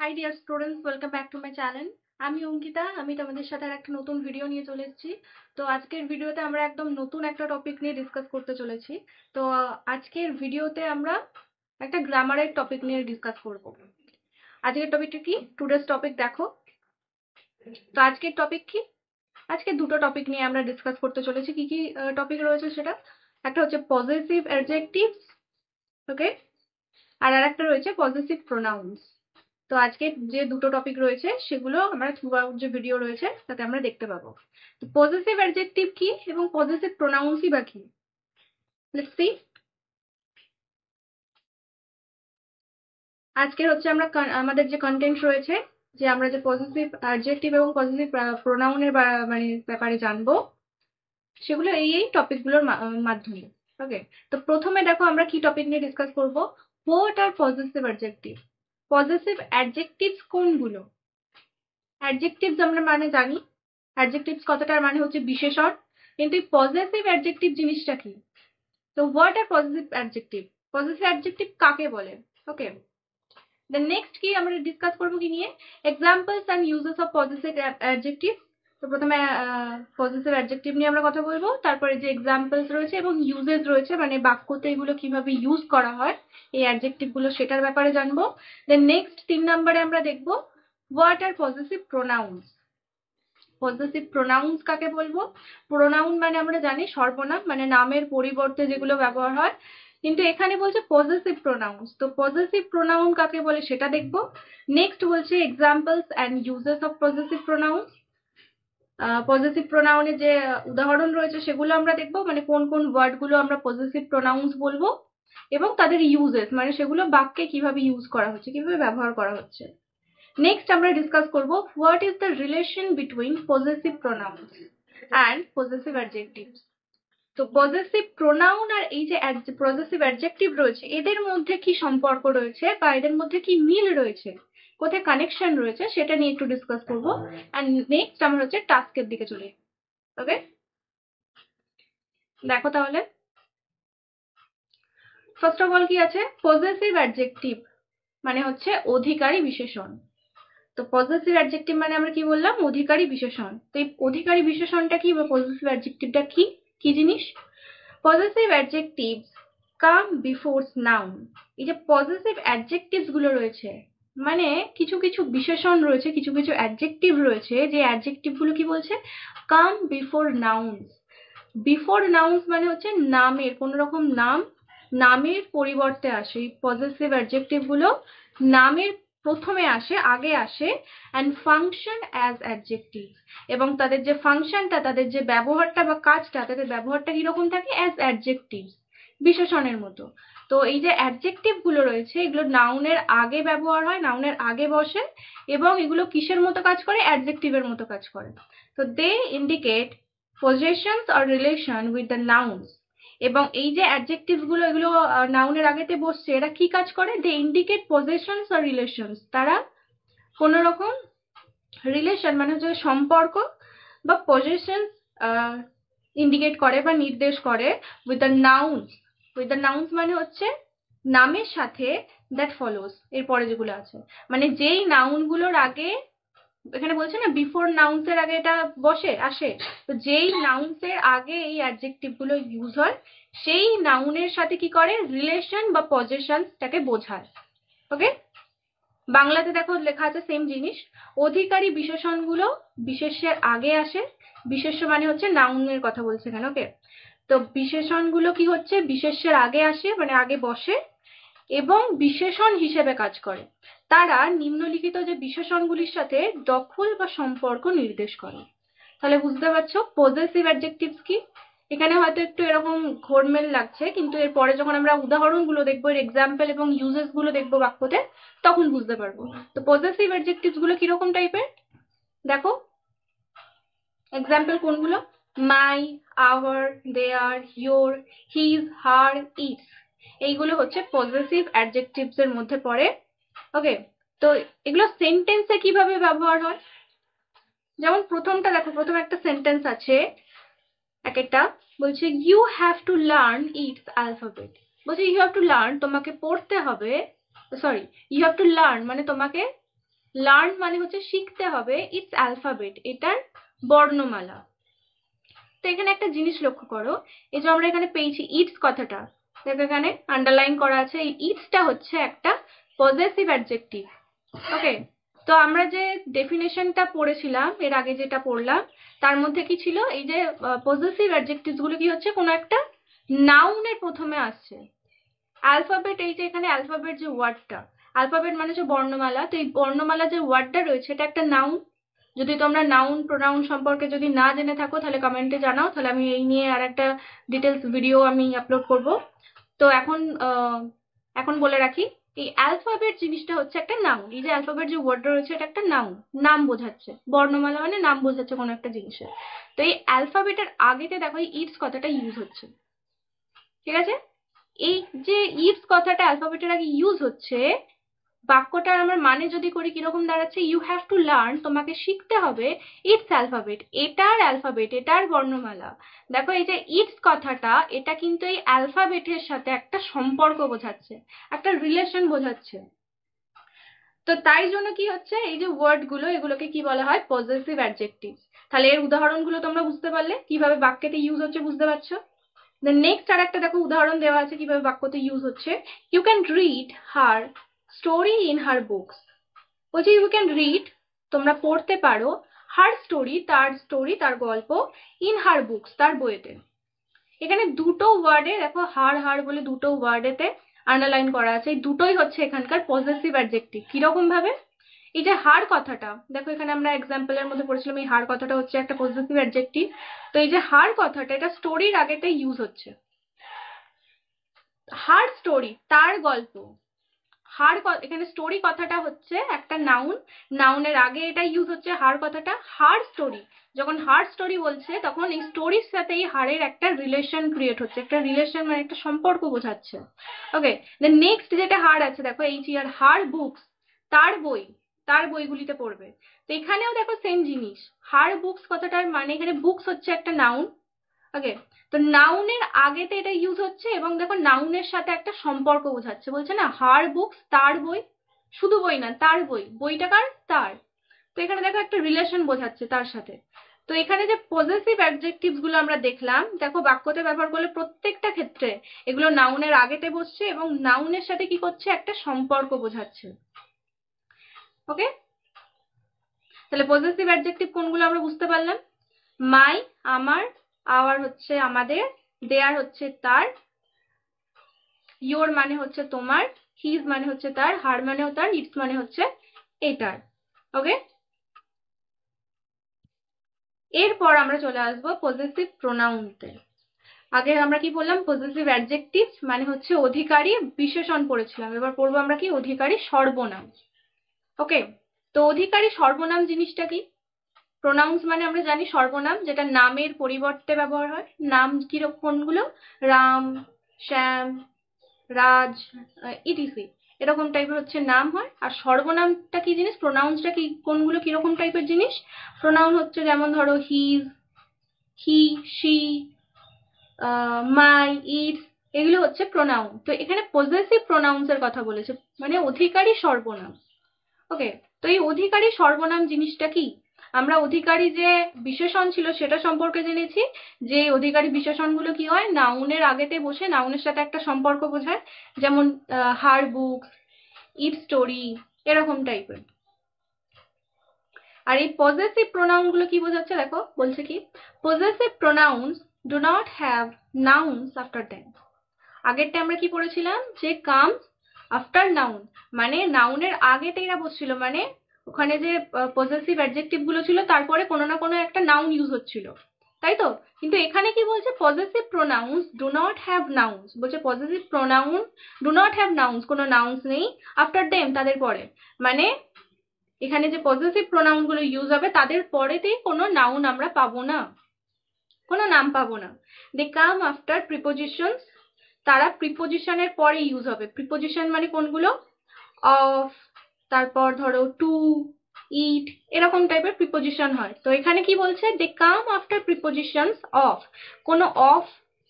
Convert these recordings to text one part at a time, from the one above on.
High dear students, welcome back to my channel. আমি অঙ্কিতা। আমি তোমাদের সাথে আর একটা নতুন ভিডিও নিয়ে চলে এসেছি। তো আজকের ভিডিওতে আমরা একদম নতুন একটা টপিক নিয়ে ডিসকাস করতে চলেছি। তো আজকের ভিডিওতে আমরা একটা গ্রামারের টপিক নিয়ে ডিসকাস করব। আজকের টপিকটা কি? টুডেস টপিক দেখো। তো আজকের টপিক কি? আজকে দুটো টপিক নিয়ে আমরা ডিসকাস করতে চলেছি। কি কি টপিক রয়েছে সেটা? একটা হচ্ছে পজেসিভ অ্যাডজেক্টিভস, ওকে, আর আরেকটা রয়েছে পজেসিভ প্রোনাউন্স। তো আজকে যে দুটো টপিক রয়েছে সেগুলো আমরা থ্রু আউট যে ভিডিও রয়েছে তাতে আমরা দেখতে পাবো। তো পজেসিভ অ্যাডজেক্টিভ কি এবং পজেসিভ প্রোনাউন্সই বা কি? Let's see. আজকের হচ্ছে আমরা আমাদের যে কন্টেন্ট রয়েছে, যে আমরা যে পজেসিভ অ্যাডজেক্টিভ এবং পজেসিভ প্রোনাউনের মানে ব্যাপারে জানবো, সেগুলো এই টপিকগুলোর মাধ্যমে। ওকে, তো প্রথমে দেখো আমরা কি টপিক নিয়ে ডিসকাস করব। What are possessive adjective? Possessive adjectives কোনগুলো? অ্যাডজেক্টিভস আমরা মানে জানি, অ্যাডজেক্টিভস কথাটার মানে হচ্ছে বিশেষণ, কিন্তু এই পজেসিভ অ্যাডজেক্টিভ জিনিসটা কি? তো what are possessive adjective? Possessive adjective কাকে বলে? ওকে, দেন নেক্সট কি আমরা ডিসকাস করবো কি নিয়ে? Examples and uses of possessive adjective. তো প্রথমে পজেসিভ অ্যাডজেক্টিভ নিয়ে আমরা কথা বলবো, তারপরে যে এক্সাম্পলস রয়েছে এবং ইউজেস রয়েছে, মানে বাক্যতে এগুলো কিভাবে ইউজ করা হয় এই অ্যাডজেক্টিভ গুলো, সেটার ব্যাপারে জানবো। দেন নেক্সট 3 নম্বরে আমরা দেখবো what are possessive pronouns. Possessive pronounce কাকে বলবো? প্রোনাউন মানে আমরা জানি সর্বনাম, মানে নামের পরিবর্তে যেগুলো ব্যবহার হয়, কিন্তু এখানে বলছে পজেসিভ প্রোনাউন্স। তো পজেসিভ প্রোনাউন কাকে বলে সেটা দেখবো। নেক্সট বলছে examples and uses of possessive pronouns. Possessive প্রোনাউনের যে উদাহরণ রয়েছে সেগুলো আমরা দেখবো, মানে কোন কোন ওয়ার্ড গুলো আমরা পজেসিভ প্রোনাউন্স বলবো, এবং তাদের ইউজেস মানে সেগুলো বাক্যে কিভাবে ইউজ করা হচ্ছে, কিভাবে ব্যবহার করা হচ্ছে। নেক্সট আমরা ডিসকাস করব what is the relation between possessive pronouns and possessive adjectives. তো পজেসিভ প্রোনাউন আর এই যে পজেসিভ অ্যাডজেক্টিভ রয়েছে, এদের মধ্যে কি সম্পর্ক রয়েছে বা এদের মধ্যে কি মিল রয়েছে, কোথায় কানেকশন রয়েছে, সেটা নিয়ে একটু ডিসকাস করব। অ্যান্ড নেক্সট আমরা হচ্ছে টাস্কের দিকে চলে। ওকে, দেখো তাহলে ফার্স্ট অফ অল কি আছে? পজেসিভ অ্যাডজেক্টিভ মানে হচ্ছে অধিকারী বিশেষণ। তো পজেসিভ অ্যাডজেক্টিভ মানে আমরা কি বললাম? অধিকারী বিশেষণ। তো এই অধিকারী বিশেষণটা কি বা পজেসিভ অ্যাডজেক্টিভটা কি, কি জিনিস? Possessive adjectives come before noun. এই যে পজেসিভ অ্যাডজেক্টিভস গুলো রয়েছে, মানে কিছু কিছু বিশেষণ রয়েছে, কিছু কিছু অ্যাডজেক্টিভ রয়েছে, যে অ্যাডজেক্টিভ গুলো কি বলছে? Come before nouns. Before nouns মানে হচ্ছে নামের, কোন রকম নাম, নামের পরিবর্তে আসে। এই পজেসিভ অ্যাডজেক্টিভ গুলো নামের প্রথমে আসে, আগে আসে, অ্যান্ড ফাংশন অ্যাজ অ্যাডজেক্টিভ। এবং তাদের যে ফাংশনটা, তাদের যে ব্যবহারটা বা কাজটা, তাদের ব্যবহারটা কিরকম থাকে? অ্যাজ অ্যাডজেক্টিভ, বিশেষণের মতো। তো এই যে অ্যাডজেক্টিভ গুলো রয়েছে, এগুলো নাউনের আগে ব্যবহার হয়, নাউনের আগে বসে, এবং এগুলো কিসের মতো কাজ করে? অ্যাডজেক্টিভের মতো কাজ করে। তো দে indicate possessions or relation with the nouns। এবং এই যে অ্যাডজেক্টিভস গুলো, এগুলো নাউনের আগেতে বসছে, এরা কি কাজ করে? দে ইন্ডিকেট possessions or relations। তারা কোন রকম রিলেশন মানে হচ্ছে সম্পর্ক বা পজেশন ইন্ডিকেট করে বা নির্দেশ করে with the nouns. With the nouns মানে হচ্ছে নামের সাথে, দ্যাট ফলোস, এরপরে যেগুলো আছে, মানে যেই নাউন গুলোর আগে, এখানে বলছে না বিফোর নাউন্স এর আগে এটা বসে আসে, তো যেই নাউন্স এর আগে এই অ্যাডজেক্টিভ গুলো ইউজ হয়, সেই নাউনের সাথে কি করে? রিলেশন বা পজেশনটাকে বোঝায়। ওকে, বাংলাতে দেখো লেখা আছে সেম জিনিস। অধিকারী বিশেষণগুলো বিশেষ্যের আগে আসে। বিশেষ্য মানে হচ্ছে নাউনের কথা বলছে এখানে। ওকে, তো বিশেষণগুলো কি হচ্ছে? বিশেষ্যের আগে আসে, মানে আগে বসে, এবং বিশেষণ হিসেবে কাজ করে। তারা নিম্নলিখিত যে বিশেষণগুলির সাথে দখল বা সম্পর্ক নির্দেশ করে। তাহলে বুঝতে পারছো পজেসিভ অ্যাডজেক্টিভস কি? এখানে হয়তো একটু এরকম ঘোরমেল লাগছে, কিন্তু এরপরে যখন আমরা উদাহরণগুলো দেখবো, এর এক্সাম্পল এবং ইউজেস গুলো দেখবো বাক্যতে, তখন বুঝতে পারবো। তো পজেসিভ অ্যাডজেক্টিভস গুলো কিরকম টাইপের দেখো। এক্সাম্পল কোনগুলো? My, our, their, your, his, her, its. এইগুলো হচ্ছে পজেসিভ অ্যাডজেক্টিভস এর মধ্যে পড়ে। ওকে, তো এগুলো সেন্টেন্সে কিভাবে ব্যবহার হয়? যেমন প্রথমটা দেখো, প্রথম একটা সেন্টেন্স আছে, এক একটা বলছে you have to learn its alphabet. বলছে ইউ হ্যাভ টু লার্ন, তোমাকে পড়তে হবে, sorry, you have to learn মানে তোমাকে লার্ন মানে হচ্ছে শিখতে হবে, ইটস অ্যালফাবেট, এটার বর্ণমালা। তো এখানে একটা জিনিস লক্ষ্য করো, এই যে আমরা এখানে পেয়েছি ইটস কথাটা, দেখো এখানে আন্ডারলাইন করা আছে, এই ইটসটা হচ্ছে একটা পজেসিভ অ্যাডজেক্টিভ। ওকে, তো আমরা যে ডেফিনেশনটা পড়েছিলাম এর আগে, যেটা পড়লাম তার মধ্যে কি ছিল, এই যে পজেসিভ অ্যাডজেক্টিভস গুলো কি হচ্ছে, কোনো একটা নাউনের প্রথমে আসছে। অ্যালফাবেট, এই যে এখানে অ্যালফাবেট যে ওয়ার্ডটা, অ্যালফাবেট মানে হচ্ছে বর্ণমালা, তো এই বর্ণমালা যে ওয়ার্ডটা রয়েছে এটা একটা নাউন। যদি তোমরা নাউন প্রোনাউন সম্পর্কে যদি না জেনে থাকো তাহলে কমেন্টে জানাও, তাহলে আমি এই নিয়ে আর একটা ডিটেলস ভিডিও আমি আপলোড করব। তো এখন বলে রাখি, এই অ্যালফাবেট জিনিসটা হচ্ছে একটা নাউন। এই যে অ্যালফাবেট যে ওয়ার্ডটা রয়েছে এটা একটা নাউন, নাম বোঝাচ্ছে। বর্ণমালা মানে নাম বোঝাচ্ছে কোনো একটা জিনিসের। তো এই অ্যালফাবেটের আগেতে দেখো এই ইটস কথাটা ইউজ হচ্ছে, ঠিক আছে? এই যে ইটস কথাটা অ্যালফাবেটের আগে ইউজ হচ্ছে, বাক্যটার আমার মানে যদি করি কিরকম দাঁড়াচ্ছে, ইউ হ্যাভ টু লার্ন, তোমাকে শিখতে হবে ইটস অ্যালফাবেট, এটার অ্যালফাবেট, এটার বর্ণমালা। দেখো এই যে ইটস কথাটা, এটা কিন্তু এই অ্যালফাবেটের সাথে একটা সম্পর্ক বোঝাচ্ছে, একটা রিলেশন বোঝাচ্ছে। তো তাই জন্য কি হচ্ছে, এই যে ওয়ার্ড গুলো এগুলোকে কি বলা হয়, পজেসিভ অ্যাডজেক্টিভ। তাহলে এর উদাহরণগুলো তোমরা বুঝতে পারলে, কিভাবে বাক্যেতে ইউজ হচ্ছে বুঝতে পারছো। দেন নেক্সট আর একটা দেখো উদাহরণ দেওয়া আছে কিভাবে বাক্যতে ইউজ হচ্ছে, you can read her story in her books. বলছে ইউ ক্যান রিড, তোমরা পড়তে পারো, হার স্টোরি তার গল্প, ইন হার বুকস তার বইতে। এখানে দুটো ওয়ার্ডে দেখো, হার হার বলে দুটো ওয়ার্ডেতে আন্ডারলাইন করা আছে, এই দুটোই হচ্ছে এখানকার পজেসিভ অ্যাডজেক্টিভ। কিরকম ভাবে, এই যে হার কথাটা দেখো, এখানে আমরা এক্সাম্পলের মধ্যে পড়েছিলাম এই হার কথাটা হচ্ছে একটা পজেসিভ অ্যাডজেক্টিভ। তো এই যে হার কথাটা, এটা স্টোরির আগেতে ইউজ হচ্ছে। হার স্টোরি তার গল্প, হার এখানে স্টোরি কথাটা হচ্ছে একটা নাউন, নাউনের আগে এটা ইউজ হচ্ছে হার কথাটা। হার স্টোরি, যখন হার স্টোরি বলছে তখন এই স্টোরির সাথে এই হারের একটা রিলেশন ক্রিয়েট হচ্ছে, একটা রিলেশন মানে একটা সম্পর্ক বোঝাচ্ছে। ওকে, দেন নেক্সট যেটা হার আছে দেখো, এই যে হার বুকস, তার বই, তার বইগুলিতে পড়বে। তো এখানেও দেখো সেম জিনিস, হার বুকস কথাটার মানে এখানে বুকস হচ্ছে একটা নাউন। ওকে, তো নাউনের আগেতে এটা ইউজ হচ্ছে এবং দেখো নাউনের সাথে একটা সম্পর্ক বোঝাচ্ছে, বলছে না হার বুকস তার বই, শুধু বই না তার বই, বইটা কার, তার। তো এখানে দেখো একটা রিলেশন বোঝাচ্ছে তার সাথে। তো এখানে যে পজেসিভ অ্যাডজেক্টিভস গুলো আমরা দেখলাম, দেখো বাক্যতে ব্যবহার করলে প্রত্যেকটা ক্ষেত্রে এগুলো নাউনের আগেতে বসছে এবং নাউনের সাথে কি করছে, একটা সম্পর্ক বোঝাচ্ছে। ওকে, তাহলে পজেসিভ অ্যাডজেক্টিভ কোনগুলো আমরা বুঝতে পারলাম, মাই আমার, আওয়ার হচ্ছে আমাদের, দেয়ার হচ্ছে তার, ইয়োর মানে হচ্ছে তোমার, হিজ মানে হচ্ছে তার, হার মানেও তার, ইটস মানে হচ্ছে এটার। ওকে, এরপর আমরা চলে আসবো পজেসিভ প্রোনাউনতে। আগে আমরা কি বললাম, পজেসিভ অ্যাডজেক্টিভ মানে হচ্ছে অধিকারী বিশেষণ পড়েছিলাম, এবার পড়বো আমরা কি, অধিকারী সর্বনাম। ওকে, তো অধিকারী সর্বনাম জিনিসটা কি, প্রোনাউন্স মানে আমরা জানি সর্বনাম, যেটা নামের পরিবর্তে ব্যবহার হয়। নাম কিরকম, কোনগুলো, রাম, শ্যাম, রাজ, ইটিসি, এরকম টাইপের হচ্ছে নাম হয়। আর সর্বনামটা কি জিনিস, প্রোনাউন্সটা কি, কোনগুলো কিরকম টাইপের জিনিস, প্রোনাউন হচ্ছে যেমন ধরো his, he, she, my, it's, এগুলো হচ্ছে প্রোনাউন। তো এখানে পজেসিভ প্রোনাউন্স এর কথা বলেছে, মানে অধিকারী সর্বনাম। ওকে, তো এই অধিকারী সর্বনাম জিনিসটা কি, আমরা অধিকারী যে বিশেষণ ছিল সেটা সম্পর্কে জেনেছি, যে অধিকারী বিশেষণগুলো কি হয়, নাউনের আগেতে বসে নাউনের সাথে একটা সম্পর্ক বোঝায়, যেমন হার বুকস, ইট স্টোরি, এরকম টাইপের। আর এই পজেসিভ প্রোনাউন গুলো কি বোঝাচ্ছে দেখো, বলছে কি, possessive pronouns do not have nouns after them. আগেরটা আমরা কি পড়েছিলাম, যে কামস আফটার নাউন, মানে নাউনের আগেতে এরা বসছিল, মানে ওখানে যে পজেসিভ অ্যাডজেক্টিভ গুলো ছিল তারপরে কোনো না কোনো একটা নাউন ইউজ হচ্ছিল, তাই তো। কিন্তু এখানে কি বলছে, possessive pronouns do not have nouns, বলছে possessive pronoun do not have nouns, কোনো নাউন্স নেই, আফটার দেম তাদের পরে, মানে এখানে যে পজেসিভ প্রোনাউন গুলো ইউজ হবে তাদের পরেতেই কোনো নাউন আমরা পাবো না, কোনো নাম পাবো না। দে কাম আফটার প্রিপোজিশনস, তারা প্রিপোজিশনের পরে ইউজ হবে। প্রিপোজিশন মানে কোনগুলো, অফ, তারপর ধরো টু, ইট, এরকম টাইপের প্রিপোজিশন হয়। তো এখানে কি বলছে, দে কাম আফটার প্রিপোজিশনস অফ, কোনো অফ,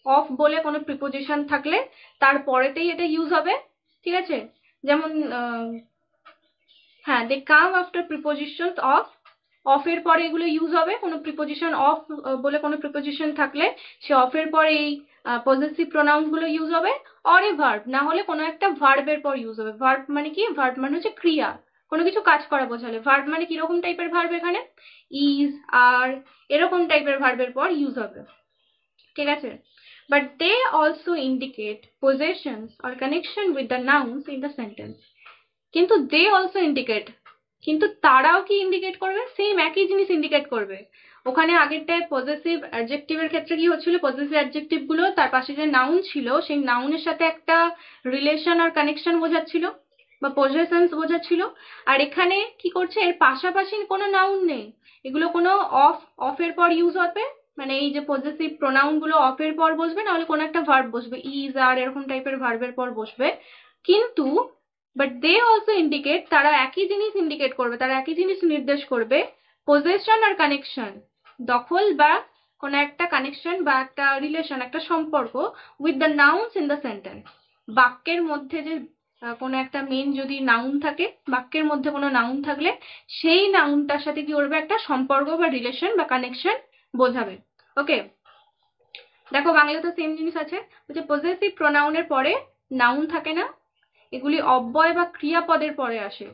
অফ বলে কোনো প্রিপোজিশন থাকলে তার পরেতেই এটা ইউজ হবে, ঠিক আছে। যেমন হ্যাঁ, হ্যাঁ, they come after prepositions of, of এর পরে এগুলো ইউজ হবে। কোনো প্রিপোজিশন অফ বলে কোনো প্রিপোজিশন থাকলে সে অফ এর পরে এই পজেসিভ প্রোনাউন গুলো ইউজ হবে, অর এ ভার্ব, না হলে কোনো একটা ভার্বের পর ইউজ হবে। ভার্ব মানে কি? ভার্ব মানে হচ্ছে ক্রিয়া, কোনো কিছু কাজ করা বোঝালে। ভার্ব মানে কিরকম টাইপের ভার্ব? এখানে ইজ, আর এরকম টাইপের ভার্বের পর ইউজ হবে, ঠিক আছে? But they also indicate possessions or connection with the nouns in the sentence. কিন্তু they also indicate, কিন্তু তারাও কি ইন্ডিকেট করবে? সেম একই জিনিস ইন্ডিকেট করবে। ওখানে আগেরটায় পজেসিভ অ্যাডজেক্টিভের ক্ষেত্রে কি হচ্ছিল? পজেসিভ অ্যাডজেক্টিভ গুলো তার পাশে যে নাউন ছিল সেই নাউনের সাথে একটা রিলেশন আর কানেকশন বোঝাচ্ছিল বা পজেশনস বোঝাচ্ছিল। আর এখানে কি করছে? এর পাশাপাশি কোনো নাউন নেই, এগুলো কোনো অফ এর পর ইউজ হবে, মানে এই যে পজেসিভ প্রোনাউন গুলো অফ এর পর বসবে, না হলে কোনো একটা ভার্ব বসবে, ইজ আর এরকম টাইপের ভার্বের পর বসবে। কিন্তু বাট দে অলসো ইন্ডিকেট, তারা একই জিনিস ইন্ডিকেট করবে, তারা একই জিনিস নির্দেশ করবে, পজেশন আর কানেকশন, দখল বা কোনো একটা কানেকশন বা একটা রিলেশন, একটা সম্পর্ক with the nouns in the sentence. বাক্যের মধ্যে যে কোনো একটা মেন যদি নাউন থাকে, বাক্যের মধ্যে কোনো নাউন থাকলে সেই নাউনটার সাথে কি করবে? একটা সম্পর্ক বা রিলেশন বা কানেকশন বোঝাবে। ওকে, দেখো বাংলাতে সেম জিনিস আছে, যে পজেসিভ প্রোনাউনের পরে নাউন থাকে না, এগুলি অব্যয় বা ক্রিয়াপদের পরে আসে।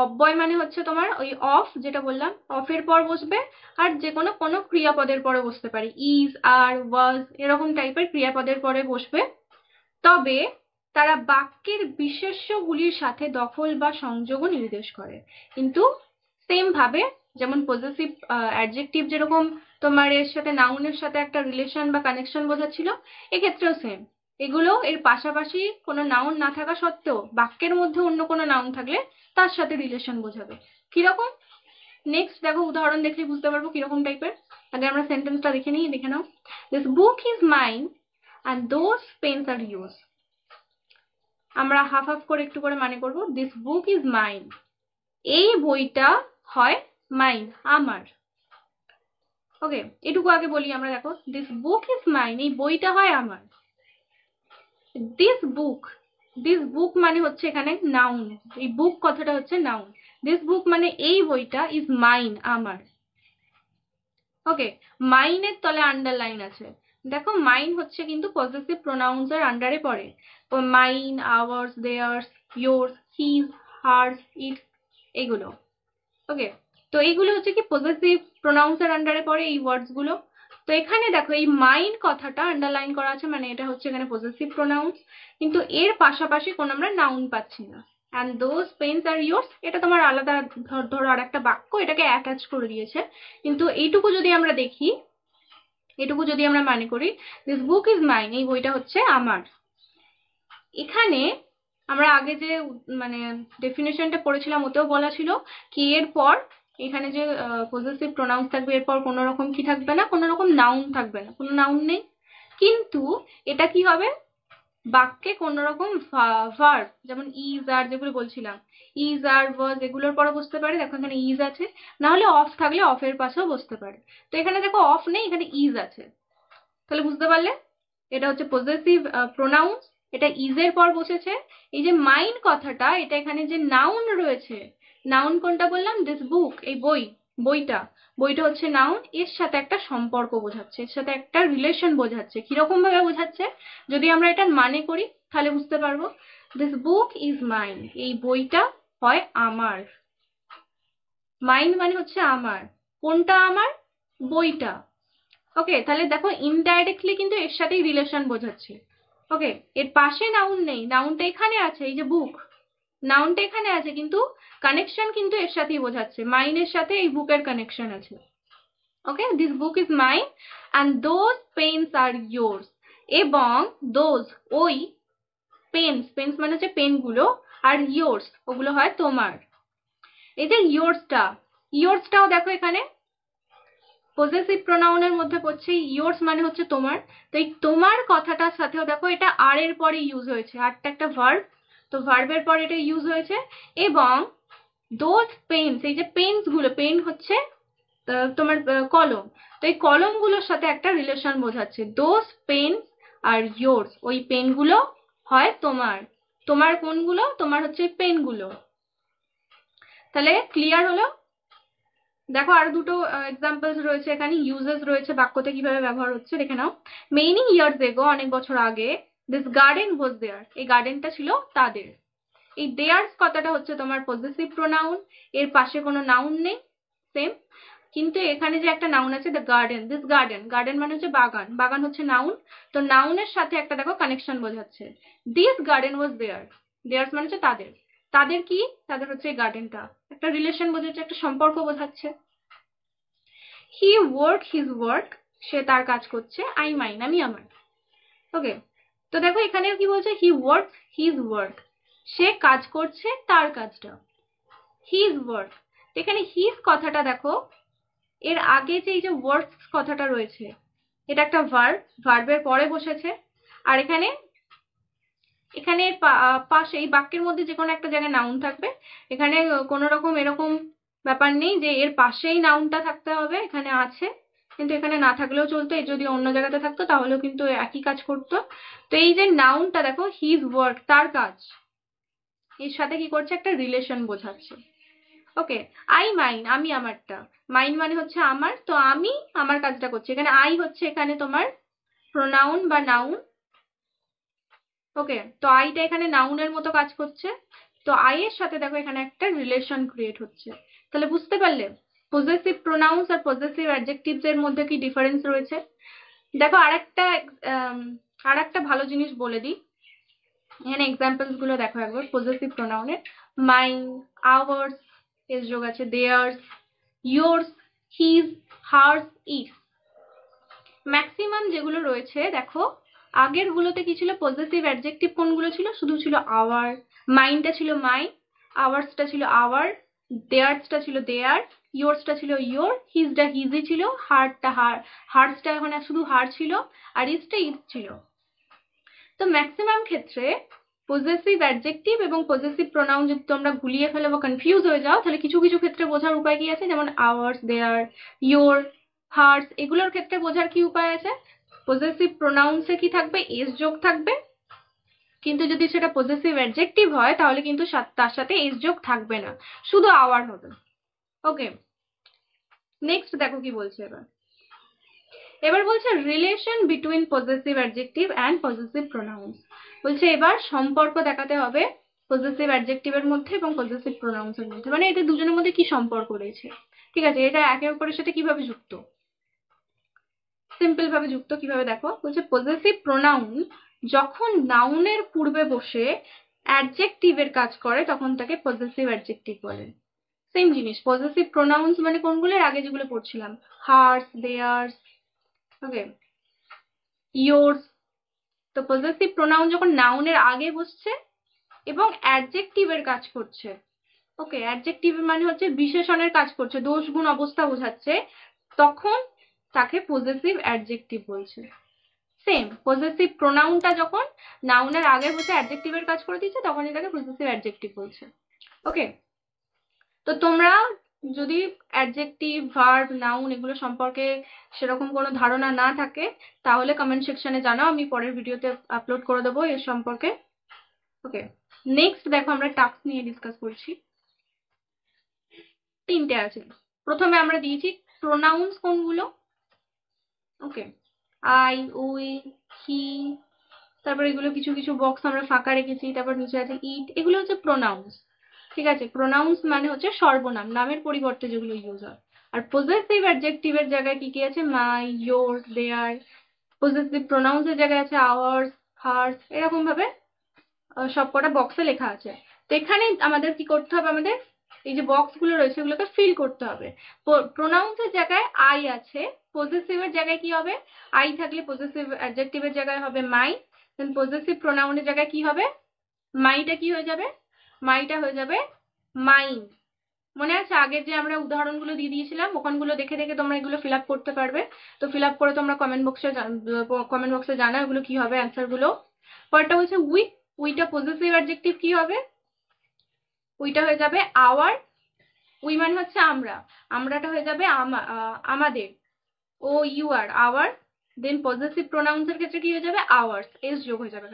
অব্যয় মানে হচ্ছে তোমার ওই অফ, যেটা বললাম, অফের পর বসবে, আর যে কোনো কোনো ক্রিয়াপদের পরে বসতে পারে, ইজ, আর, ওয়াজ, এরকম টাইপের ক্রিয়াপদের পরে বসবে। তবে তারা বাক্যের বিশেষ্যগুলির সাথে দখল বা সংযোগও নির্দেশ করে। কিন্তু সেম ভাবে যেমন পজেসিভ অ্যাডজেক্টিভ যেরকম তোমার এর সাথে নাউনের সাথে একটা রিলেশন বা কানেকশন বোঝাচ্ছিল, এক্ষেত্রেও সেম। এগুলো এর পাশাপাশি কোনো নাউন না থাকা সত্ত্বেও বাক্যের মধ্যে অন্য কোনো নাউন থাকলে তার সাথে রিলেশন বোঝাবে। কিরকম? নেক্সট দেখো, উদাহরণ দেখলে বুঝতে পারবো কিরকম টাইপের। আগে আমরা সেন্টেন্সটা দেখে নিই, দেখে নাও। This book is mine and those pens are yours. আমরা হাফ হাফ করে একটু করে মানে করবো। দিস বুক ইজ মাইন, এই বইটা হয় মাইন, আমার। ওকে, এটুকু আগে বলি আমরা। দেখো, দিস বুক ইজ মাইন, এই বইটা হয় আমার। দিস বুক, দিস বুক মানে হচ্ছে এখানে নাউন, এই বুক কথাটা হচ্ছে নাউন। দিস বুক মানে এই বইটা, ইজ মাইন, আমার। ওকে, মাইনের তলে আন্ডারলাইন আছে। দেখো, মাইন হচ্ছে কিন্তু পজেসিভ প্রোনাউন্স এর আন্ডারে পড়ে। তো mine, ours, theirs, yours, his, hers, it, এগুলো। ওকে, তো এইগুলো হচ্ছে কি পজেসিভ প্রোনাউন্স এর আন্ডারে পড়ে এই ওয়ার্ডস গুলো। তো এখানে দেখো এই মাইন কথাটা আন্ডারলাইন করা আছে, মানে এটা হচ্ছে এখানে পজেসিভ প্রোনাউন্স, কিন্তু এর পাশাপাশি কোনো আমরা নাউন পাচ্ছি না। And those pens are yours, এটা তোমার আলাদা, ধরো আর একটা বাক্য, এটাকে অ্যাটাচ করে দিয়েছে। কিন্তু এইটুকু যদি আমরা দেখি, এটুকু যদি আমরা মানে করি, দিস বুক ইজ মাইন, এই বইটা হচ্ছে আমার। এখানে আমরা আগে যে মানে ডেফিনেশনটা পড়েছিলাম ওতেও বলা ছিল কি এরপর এখানে যে পজেসিভ প্রোনাউন্স থাকবে, এরপর কোনো রকম কি থাকবে না? কোনো রকম নাউন থাকবে না, কোনো নাউন নেই। কিন্তু এটা কি হবে? বাক্যে কোনো রকম ভার্ব, যেমন ইজ, আর, যেগুলো বলছিলাম, ইজ, আর, ওয়াজ, এগুলোর পরে বসতে পারে। দেখো এখানে ইজ আছে, না হলে অফ থাকলে অফের পাশেও বসতে পারে। তো এখানে দেখো অফ নেই, এখানে ইজ আছে। তাহলে বুঝতে পারলে এটা হচ্ছে পজেসিভ প্রোনাউন্স, এটা ইজের পর বসেছে। এই যে মাইন কথাটা, এটা এখানে যে নাউন রয়েছে, নাউন কোনটা বললাম? দিস বুক, এই বই, বইটা, বইটা হচ্ছে নাউন, এর সাথে একটা সম্পর্ক বোঝাচ্ছে, এর সাথে একটা রিলেশন বোঝাচ্ছে। কিরকম ভাবে বোঝাচ্ছে যদি আমরা এটা মানে করি তাহলে বুঝতে পারবো। দিস বুক ইজ মাইন, এই বইটা হয় আমার। মাইন মানে হচ্ছে আমার, কোনটা আমার? বইটা। ওকে, তাহলে দেখো ইনডাইরেক্টলি কিন্তু এর সাথেই রিলেশন বোঝাচ্ছে। ওকে, এর পাশে নাউন নেই, নাউনটা এখানে আছে, এই যে বুক, নাউনটা এখানে আছে, কিন্তু কানেকশন কিন্তু এর সাথেই বোঝাচ্ছে, মাইনের সাথে এই বুকের কানেকশন আছে। Okay, this book is mine and those pens are yours, এবং দোজ, ওই, পেন্স, পেন্স মানে হচ্ছে পেনগুলো, আর ইয়োর্স, ওগুলো হয় তোমার। এই যে ইয়োর্সটা, ইয়োর্সটাও দেখো এখানে পজেসিভ প্রোনাউনের মধ্যে পড়ছে। ইয়োর্স মানে হচ্ছে তোমার, তো এই তোমার কথাটার সাথেও দেখো এটা আর এর পরে ইউজ হয়েছে, আরটা একটা ভার্ব, তো ভার্বের পরে এটা ইউজ হয়েছে। এবং দোজ পেন্স, এই যে পেন্স গুলো, পেন হচ্ছে তোমার কলম, তো এই কলমগুলোর সাথে একটা রিলেশন বোঝাচ্ছে। দোজ পেন্স আর ইয়োর্স, ওই পেনগুলো হয় তোমার। তোমার কোনগুলো? তোমার হচ্ছে পেনগুলো। তাহলে ক্লিয়ার হলো? দেখো আর দুটো এক্সাম্পলস রয়েছে এখানে, ইউজেস রয়েছে, বাক্যতে কিভাবে ব্যবহার হচ্ছে দেখে নাও। মেনি ইয়ার্স এগো, অনেক বছর আগে, দিস গার্ডেন ওয়াজ দেয়ার, এই গার্ডেনটা ছিল তাদের। এই দেয়ার্স কথাটা হচ্ছে তোমার পজেসিভ প্রোনাউন, এর পাশে কোনো নাউন নেই, সেম। কিন্তু এখানে যে একটা নাউন আছে, the garden, this garden, garden মানে হচ্ছে বাগান, বাগান হচ্ছে নাউন, তো নাউনের সাথে একটা দেখো কানেকশন বোঝাচ্ছে, this garden was their, theirs মানে হচ্ছে তাদের, তাদের কি, তাদের হচ্ছে এই গার্ডেনটা, একটা রিলেশন বোঝাচ্ছে, একটা সম্পর্ক বোঝাচ্ছে। হি ওয়ার্ক হিজ ওয়ার্ক, সে তার কাজ করছে, আই মাইন, আমি আমার। ওকে, তো দেখো এখানে কি বলছে, হি ওয়ার্ক হিজ ওয়ার্ক, সে কাজ করছে তার কাজটা, হিজ ওয়ার্ক। এখানে হিজ কথাটা দেখো, এর আগে যে এই যে ওয়ার্কস কথাটা রয়েছে, এটা একটা ভার্ব, ভার্বের পরে বসেছে, আর এখানে এখানে পাশে এই বাক্যের মধ্যে যে কোনো একটা জায়গায় নাউন থাকবে, এখানে কোনো রকম এরকম ব্যাপার নেই যে এর পাশেই নাউনটা থাকতে হবে, এখানে আছে, কিন্তু এখানে না থাকলেও চলতো, এ যদি অন্য জায়গাতে থাকতো তাহলেও কিন্তু একই কাজ করতো। তো এই যে নাউনটা দেখো, হিজ ওয়ার্ক, তার কাজ, এর সাথে কি করছে, একটা রিলেশন বোঝাচ্ছে। ওকে, আই মাইন, আমি আমারটা, মাইন মানে হচ্ছে আমার, তো আমি আমার কাজটা করছি, এখানে আই হচ্ছে এখানে তোমার প্রোনাউন বা নাউন। ওকে, তো আইটা এখানে নাউনের মতো কাজ করছে, তো আই এর সাথে দেখো এখানে একটা রিলেশন ক্রিয়েট হচ্ছে। তাহলে বুঝতে পারলে possessive pronouns are possessive adjectives এর মধ্যে কি ডিফারেন্স রয়েছে। দেখো আরেকটা ভালো জিনিস বলে দিই, এখানে এক্সাম্পলস গুলো দেখো একবার পজেসিভ প্রোনাউনের। মাইন, আওয়ার্স, এস যোগ আছে, theirs, yours, his, hers, its. Maximum যেগুলো রয়েছে দেখো, আগের গুলোতে কি ছিল, পজেসিভ অ্যাডজেক্টিভ কোনগুলো ছিল, শুধু ছিল আওয়ার, মাইনটা ছিল মাইন, আওয়ার্সটা ছিল আওয়ার, দেয়ার্সটা ছিল দেয়ার, ইয়োর্সটা ছিল ইয়োর, হিজটা হিজি ছিল, হার্সটা এখন শুধু হার ছিল, আর ইটসটা ইটস ছিল। তো ম্যাক্সিমাম ক্ষেত্রে পজেসিভ অ্যাডজেক্টিভ এবং পজেসিভ প্রোনাউন যদি তোমরা গুলিয়ে ফেলো বা কনফিউজ হয়ে যাও, তাহলে কিছু কিছু ক্ষেত্রে বোঝার উপায় কি আছে, যেমন আওয়ার্স, দেয়ার, ইয়োর, হার্স, এগুলোর ক্ষেত্রে বোঝার কি উপায় আছে, পজেসিভ প্রোনাউন্সে কি থাকবে, এস যোগ থাকবে, কিন্তু যদি সেটা পজেসিভ অ্যাডজেক্টিভ হয় তাহলে কিন্তু তার সাথে এস যোগ থাকবে না, শুধু আওয়ার হবে। ওকে, নেক্সট দেখো কি বলছে এবার বলছে relation between possessive adjective and possessive pronounce. বলছে এবার সম্পর্ক দেখাতে হবে পজেসিভ অ্যাডজেক্টিভের মধ্যে এবং পজেসিভ প্রোনাউন্সের মধ্যে, মানে এদের দুজনের মধ্যে কি সম্পর্ক রয়েছে। ঠিক আছে, এটা একে অপরের সাথে কিভাবে যুক্ত, সিম্পল ভাবে যুক্ত কিভাবে দেখো, বলছে পজেসিভ প্রোনাউন যখন নাউনের পূর্বে বসে অ্যাডজেক্টিভের কাজ করে তখন তাকে পজেসিভ অ্যাডজেক্টিভ বলে। সেম জিনিস, পজেসিভ প্রোনাউন্স মানে কোনগুলোর আগে যেগুলো পড়ছিলাম, হার্স, দেয়ার্স, ওকে, ইয়োর্স। তো পজেসিভ প্রোনাউন যখন নাউনের আগে বসছে এবং অ্যাডজেক্টিভের কাজ করছে, ওকে, অ্যাডজেক্টিভ মানে হচ্ছে বিশেষণের কাজ করছে, দোষ গুণ অবস্থা বোঝাচ্ছে, তখন তাকে পজেসিভ অ্যাডজেক্টিভ বলছে। সেম, পজেসিভ প্রোনাউনটা যখন নাউনের আগে বসে অ্যাডজেক্টিভের কাজ করে দিচ্ছে তখন এটাকে পজেসিভ অ্যাডজেক্টিভ বলছে। ওকে, তো তোমরা যদি অ্যাডজেক্টিভ, ভার্ব, নাউন এগুলো সম্পর্কে সেরকম কোনো ধারণা না থাকে তাহলে কমেন্ট সেকশনে জানাও, আমি পরের ভিডিওতে আপলোড করে দেবো এর সম্পর্কে। ওকে, নেক্সট দেখো আমরা টাস্ক নিয়ে ডিসকাস করছি। তিনটে আছে, প্রথমে আমরা দিয়েছি প্রোনাউন্স কোনগুলো, ওকে, আই, উই, হি, তারপর এগুলো কিছু কিছু বক্স আমরা ফাঁকা রেখেছি, তারপর নিচে আছে ইট, এগুলো হচ্ছে প্রোনাউন্স। ঠিক আছে, প্রোনাউন্স মানে হচ্ছে সর্বনাম, নামের পরিবর্তে যেগুলো ইউজ হয়। আর পজেসিভ অ্যাডজেক্টিভের জায়গায় কি কি আছে, মাই, ইয়োর, দেয়ার। পজেসিভ প্রোনাউন্সের জায়গায় আছে আওয়ার্স, হার্স, এরকম ভাবে সবকটা বক্সে লেখা আছে। তো এখানে আমাদের কি করতে হবে, আমাদের এই যে বক্স গুলো রয়েছে এগুলোকে ফিল করতে হবে। প্রোনাউন্সের জায়গায় আই আছে, পজেসিভের জায়গায় কি হবে, আই থাকলে পজেসিভ অ্যাডজেক্টিভের জায়গায় হবে মাই, দেন পজেসিভ প্রোনাউনের জায়গায় কি হবে, মাইটা কি হয়ে যাবে, মাইটা হয়ে যাবে মাইন। মনে আছে আগের যে আমরা উদাহরণগুলো দিয়ে দিয়েছিলাম, ওখানগুলো দেখে দেখে তোমরা এগুলো ফিল আপ করতে পারবে। তো ফিল আপ করে তোমরা কমেন্ট বক্সে জানাও এগুলো কি হবে অ্যান্সার গুলো। পরেরটা হচ্ছে উই, উইটা পজেসিভ অ্যাডজেক্টিভ কি হবে, উইটা হয়ে যাবে আওয়ার, উই মানে হচ্ছে আমরা, আমরাটা হয়ে যাবে আমাদের, O U R, our. Then possessive pronouns এর ক্ষেত্রে কি হয়ে যাবে, আওয়ার্স, এস যোগ হয়ে যাবে।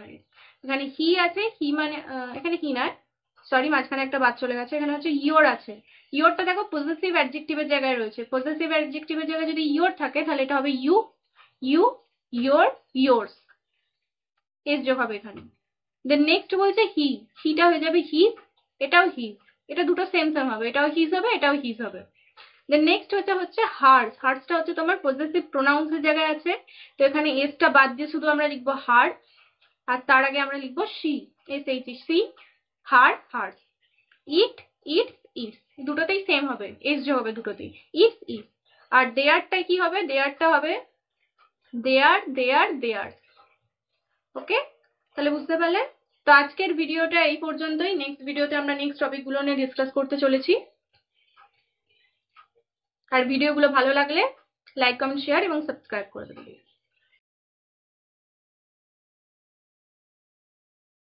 এখানে হি আছে, হি মানে এখানে হি নয়, সরি মাঝখানে একটা বাদ চলে গেছে, এখানে হচ্ছে ইয়োর আছে। ইয়োরটা দেখো পজেসিভ অ্যাডজেক্টিভের জায়গায় রয়েছে, পজেসিভ অ্যাডজেক্টিভের জায়গায় যদি ইয়োর থাকে তাহলে এটা হবে you, you, your, yours, S যোগ হবে এখানে। দেন নেক্সট বলছে হি, হিটা হয়ে যাবে হিজ, এটাও হিজ, এটা দুটো সেম সেম হবে, এটাও হিজ হবে এটাও হিজ হবে। দেন নেক্সট হচ্ছে হার্স, হার্সটা হচ্ছে তোমার পজেসিভ প্রোনাউন্সের জায়গায় আছে, তো এখানে এসটা বাদ দিয়ে শুধু আমরা লিখবো হার, আর তার আগে আমরা লিখবো she, S H she, her, hers. It, its, its, দুটোতেই সেম হবে, এস যোগ হবে দুটোতেই, ইটস, ইটস। আর দেয়ারটাই কি হবে, দেয়ারটা হবে দেয়ার, দেয়ার, দেয়ার। ওকে, তাহলে বুঝতে পারলে? তো আজকের ভিডিওটা এই পর্যন্তই, নেক্সট ভিডিওতে আমরা নেক্সট টপিকগুলো নিয়ে ডিসকাস করতে চলেছি। আর ভিডিওগুলো ভালো লাগলে লাইক, কমেন্ট, শেয়ার এবং সাবস্ক্রাইব করে দেবেন।